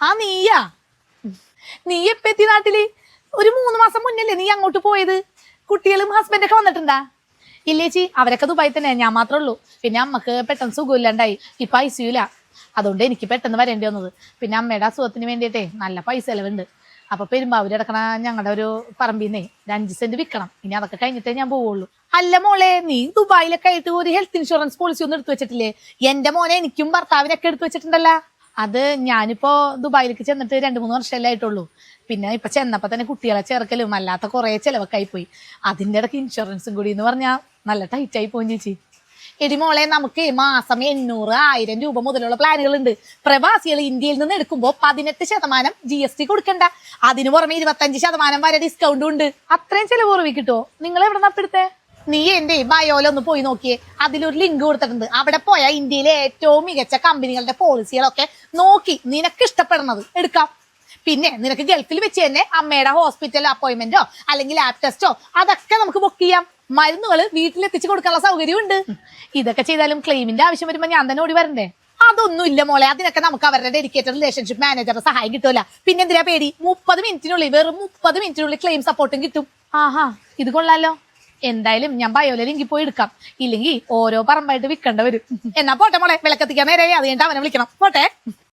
ആ നീയാ? നീ എപ്പ എത്തി നാട്ടില്? ഒരു 3 മാസം മുന്നല്ലേ നീ അങ്ങോട്ട് പോയത്? കുട്ടികളും ഹസ്ബൻഡൊക്കെ വന്നിട്ടുണ്ടാ? ഇല്ലേച്ചി, അവരൊക്കെ ദുബായി തന്നെ, ഞാൻ മാത്രമേ ഉള്ളൂ. പിന്നെ അമ്മക്ക് പെട്ടെന്ന് സുഖമില്ലാണ്ടായി, ഇപ്പൊ ഐസിയുല. അതുകൊണ്ട് എനിക്ക് പെട്ടെന്ന് വരേണ്ടി വന്നത്. പിന്നെ അമ്മയുടെ അസുഖത്തിന് വേണ്ടിയിട്ടേ നല്ല പൈസ ചെലവുണ്ട്. അപ്പൊ പെരുമ്പാവൂര് കിടക്കണ ഞങ്ങളുടെ ഒരു പറമ്പിന്നേ 5 സെന്റ് വിൽക്കണം. ഇനി അതൊക്കെ കഴിഞ്ഞിട്ടേ ഞാൻ പോവുള്ളൂ. അല്ല മോളെ, നീ ദുബായിലൊക്കെ ആയിട്ട് ഒരു ഹെൽത്ത് ഇൻഷുറൻസ് പോളിസി ഒന്നും എടുത്തു വെച്ചിട്ടില്ലേ? എന്റെ മോനെ എനിക്കും ഭർത്താവിനൊക്കെ എടുത്തു വെച്ചിട്ടുണ്ടല്ലോ. അത് ഞാനിപ്പോ ദുബായിലേക്ക് ചെന്നിട്ട് 2-3 വർഷമല്ലേ ആയിട്ടുള്ളൂ. പിന്നെ ഇപ്പൊ ചെന്നപ്പോ തന്നെ കുട്ടികളെ ചേർക്കലും അല്ലാത്ത കുറെ ചെലവൊക്കെ ആയിപ്പോയി. അതിന്റെ ഇടയ്ക്ക് ഇൻഷുറൻസും കൂടി എന്ന് പറഞ്ഞാൽ നല്ല ടൈറ്റ് ആയി പോയി ചേച്ചി. എടി മോളെ, നമുക്ക് മാസം 800-1000 രൂപ മുതലുള്ള പ്ലാനുകൾ ഉണ്ട്. പ്രവാസികൾ ഇന്ത്യയിൽ നിന്ന് എടുക്കുമ്പോൾ 18% GST കൊടുക്കണ്ട. അതിനു പുറമെ 25% വരെ ഡിസ്കൗണ്ടും ഉണ്ട്. അത്രയും ചെലവ് കുറവ് കിട്ടുമോ? നിങ്ങൾ എവിടെ നപ്പെടുത്തേ? നീ എന്റെ ബയോലൊന്ന് പോയി നോക്കിയേ, അതിലൊരു ലിങ്ക് കൊടുത്തിട്ടുണ്ട്. അവിടെ പോയാൽ ഇന്ത്യയിലെ ഏറ്റവും മികച്ച കമ്പനികളുടെ പോളിസികളൊക്കെ നോക്കി നിനക്ക് ഇഷ്ടപ്പെടുന്നത് എടുക്കാം. പിന്നെ നിനക്ക് ഗൾഫിൽ വെച്ച് തന്നെ അമ്മയുടെ ഹോസ്പിറ്റൽ അപ്പോയിന്റ്മെന്റോ അല്ലെങ്കിൽ ലാബ് ടെസ്റ്റോ അതൊക്കെ നമുക്ക് ബുക്ക് ചെയ്യാം. മരുന്നുകൾ വീട്ടിലെത്തിച്ച് കൊടുക്കാനുള്ള സൗകര്യം ഉണ്ട്. ഇതൊക്കെ ചെയ്താലും ക്ലെയിമിന്റെ ആവശ്യം വരുമ്പോ ഞാൻ തന്നെ ഓടി വരണ്ടേ? അതൊന്നും ഇല്ല മോളെ, അതിനൊക്കെ നമുക്ക് അവരുടെ ഡെഡിക്കേറ്റഡ് റിലേഷൻഷിപ്പ് മാനേജറുടെ സഹായം കിട്ടൂല. പിന്നെ എന്തിനാ പേടി? 30 മിനിറ്റിനുള്ളിൽ, വെറും 30 മിനിറ്റിനുള്ളിൽ ക്ലെയിം സപ്പോർട്ടും കിട്ടും. ആഹാ, ഇത് കൊള്ളാലോ. എന്തായാലും ഞാൻ ബയോല ലിങ്കിൽ പോയി എടുക്കാം. ഇല്ലെങ്കിൽ ഓരോ പറമ്പായിട്ട് വിൽക്കേണ്ട വരും. എന്നാ പോട്ടെ മോളെ, വിളക്കത്തിക്കാൻ നേരെ. അത് കഴിഞ്ഞിട്ട് അവനെ വിളിക്കണം. പോട്ടെ.